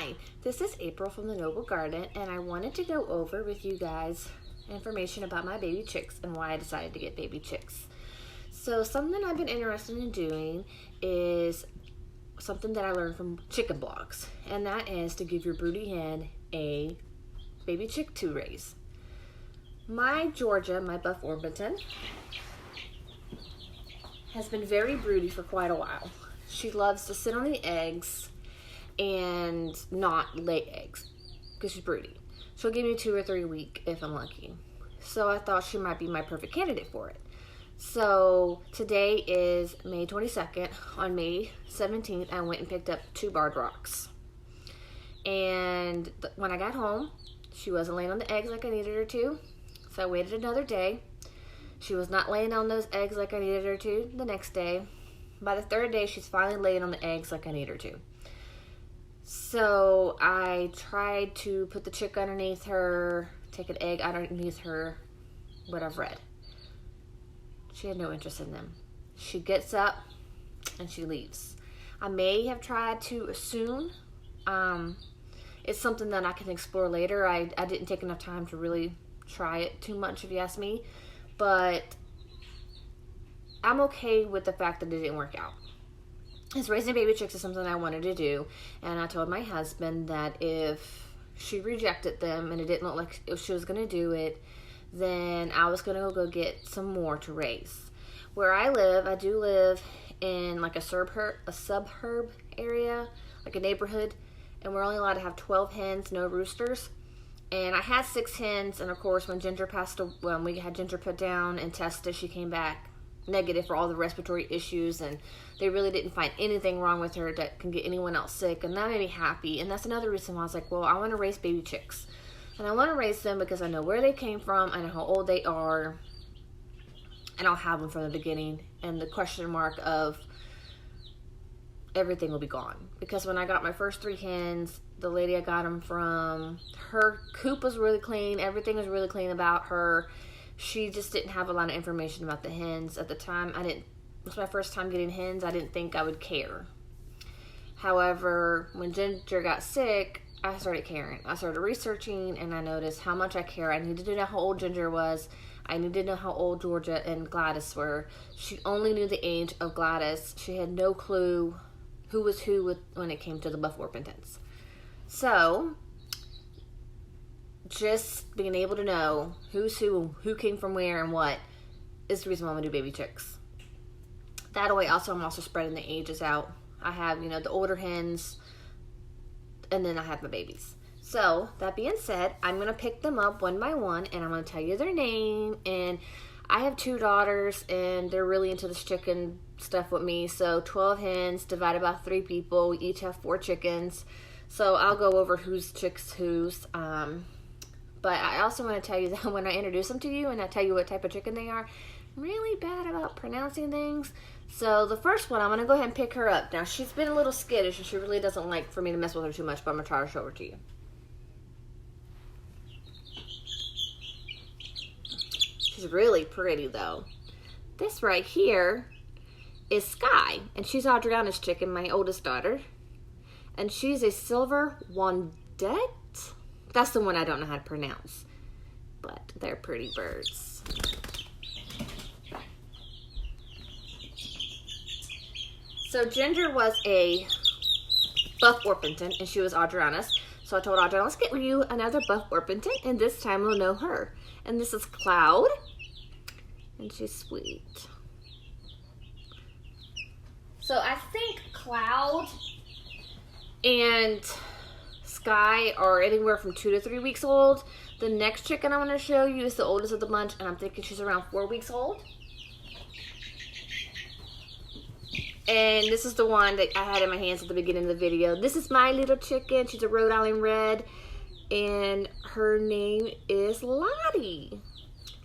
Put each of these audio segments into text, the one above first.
Hi, this is April from the Noble Garden, and I wanted to go over with you guys information about my baby chicks and why I decided to get baby chicks. So something I've been interested in doing is something that I learned from chicken blogs, and that is to give your broody hen a baby chick to raise. My Georgia, my Buff Orpington, has been very broody for quite a while. She loves to sit on the eggs and not lay eggs because she's broody. She'll give me 2 or 3 a week if I'm lucky. So I thought she might be my perfect candidate for it. So today is May 22nd. On May 17th, I went and picked up 2 barred rocks. And when I got home, she wasn't laying on the eggs like I needed her to. So I waited another day. She was not laying on those eggs like I needed her to the next day. By the 3rd day, she's finally laying on the eggs like I need her to. So I tried to put the chick underneath her, take an egg underneath her, what I've read. She had no interest in them. She gets up and she leaves. I may have tried too soon. It's something that I can explore later. I didn't take enough time to really try it too much, if you ask me. But I'm okay with the fact that it didn't work out. Because raising baby chicks is something I wanted to do. And I told my husband that if she rejected them and it didn't look like if she was going to do it, then I was going to go get some more to raise. Where I live, I do live in like a suburb area, like a neighborhood. And we're only allowed to have 12 hens, no roosters. And I had 6 hens, and of course, when we had Ginger put down and tested, she came back negative for all the respiratory issues, and they really didn't find anything wrong with her that can get anyone else sick, and that made me happy. And that's another reason why I was like, well, I want to raise baby chicks. And I want to raise them because I know where they came from, I know how old they are, and I'll have them from the beginning. And the question mark of everything will be gone. Because when I got my first 3 hens, the lady I got them from, her coop was really clean. Everything was really clean about her. She just didn't have a lot of information about the hens. At the time, it was my first time getting hens. I didn't think I would care. However, when Ginger got sick, I started caring. I started researching, and I noticed how much I care. I needed to know how old Ginger was. I needed to know how old Georgia and Gladys were. She only knew the age of Gladys. She had no clue who was who when it came to the Buff Orpingtons. So, just being able to know who's who came from where and what, is the reason why I'm going to do baby chicks. That way, I'm also spreading the ages out. I have, the older hens, and then I have my babies. So, that being said, I'm going to pick them up one by one, and I'm going to tell you their name. And I have 2 daughters, and they're really into this chicken stuff with me. So, 12 hens divided by 3 people. We each have 4 chickens. So, I'll go over whose chicks whose. But I also want to tell you that when I introduce them to you and I tell you what type of chicken they are, I'm really bad about pronouncing things. So the first one, I'm going to go ahead and pick her up. Now, she's been a little skittish and she really doesn't like for me to mess with her too much, but I'm going to try to show her to you. She's really pretty, though. This right here is Skye, and she's Adriana's chicken, my oldest daughter. And she's a silver wandette. That's the one I don't know how to pronounce. But they're pretty birds. So Ginger was a Buff Orpington, and she was Adriana's. So I told Adriana, let's get you another Buff Orpington, and this time we'll know her. And this is Cloud. And she's sweet. So I think Cloud and Skye are anywhere from 2 to 3 weeks old. The next chicken I want to show you is the oldest of the bunch, and I'm thinking she's around 4 weeks old. And this is the one that I had in my hands at the beginning of the video. This is my little chicken. She's a Rhode Island Red, and her name is Lottie.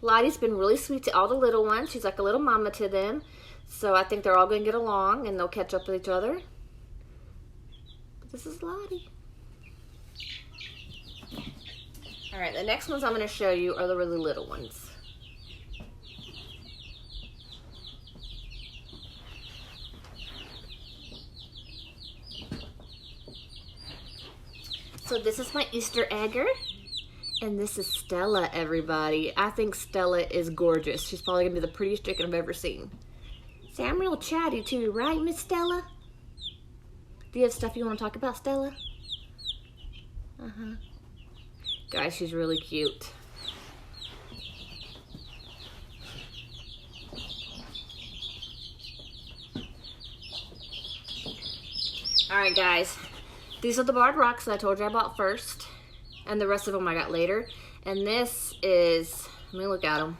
Lottie's been really sweet to all the little ones. She's like a little mama to them. So I think they're all going to get along, and they'll catch up with each other. But this is Lottie. Alright, the next ones I'm going to show you are the really little ones. So this is my Easter egger. And this is Stella, everybody. I think Stella is gorgeous. She's probably gonna be the prettiest chicken I've ever seen. See, I'm real chatty too, right, Miss Stella? Do you have stuff you want to talk about, Stella? Guys, she's really cute. Alright guys, these are the barred rocks that I told you I bought first, and the rest of them I got later. And this is, let me look at them.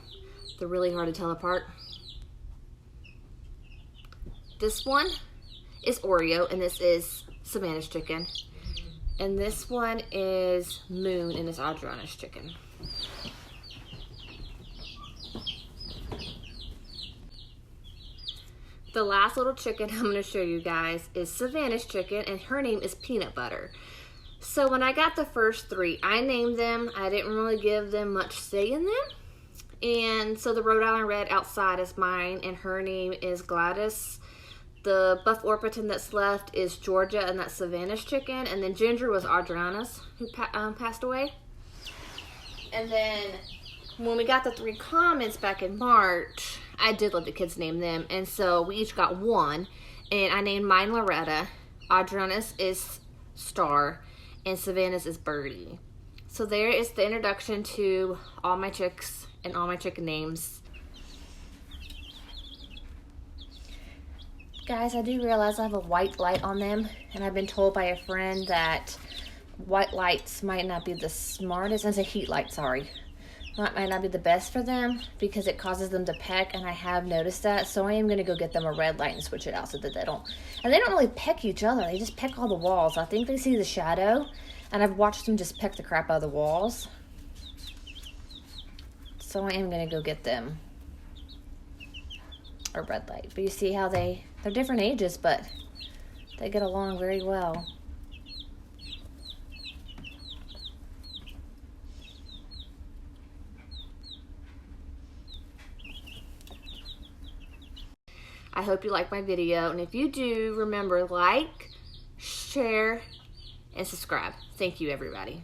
They're really hard to tell apart. This one is Oreo, and this is Savannah's chicken. And this one is Moon, and it's Adriana's chicken. The last little chicken I'm going to show you guys is Savannah's chicken, and her name is Peanut Butter. So when I got the first three, I named them. I didn't really give them much say in them. And so the Rhode Island Red outside is mine, and her name is Gladys. The Buff Orpington that's left is Georgia, and that's Savannah's chicken. And then Ginger was Adriana's, who passed away. And then when we got the 3 comments back in March, I did let the kids name them. And so we each got one. And I named mine Loretta. Adriana's is Star. And Savannah's is Birdie. So there is the introduction to all my chicks and all my chicken names. Guys, I do realize I have a white light on them. And I've been told by a friend that white lights might not be the smartest. As a heat light, sorry. Might not be the best for them because it causes them to peck, and I have noticed that. So I am going to go get them a red light and switch it out so that they don't. And they don't really peck each other. They just peck all the walls. I think they see the shadow, and I've watched them just peck the crap out of the walls. So I am going to go get them a red light. But you see how they're different ages, but they get along very well. I hope you like my video, and if you do, remember, like, share, and subscribe. Thank you, everybody.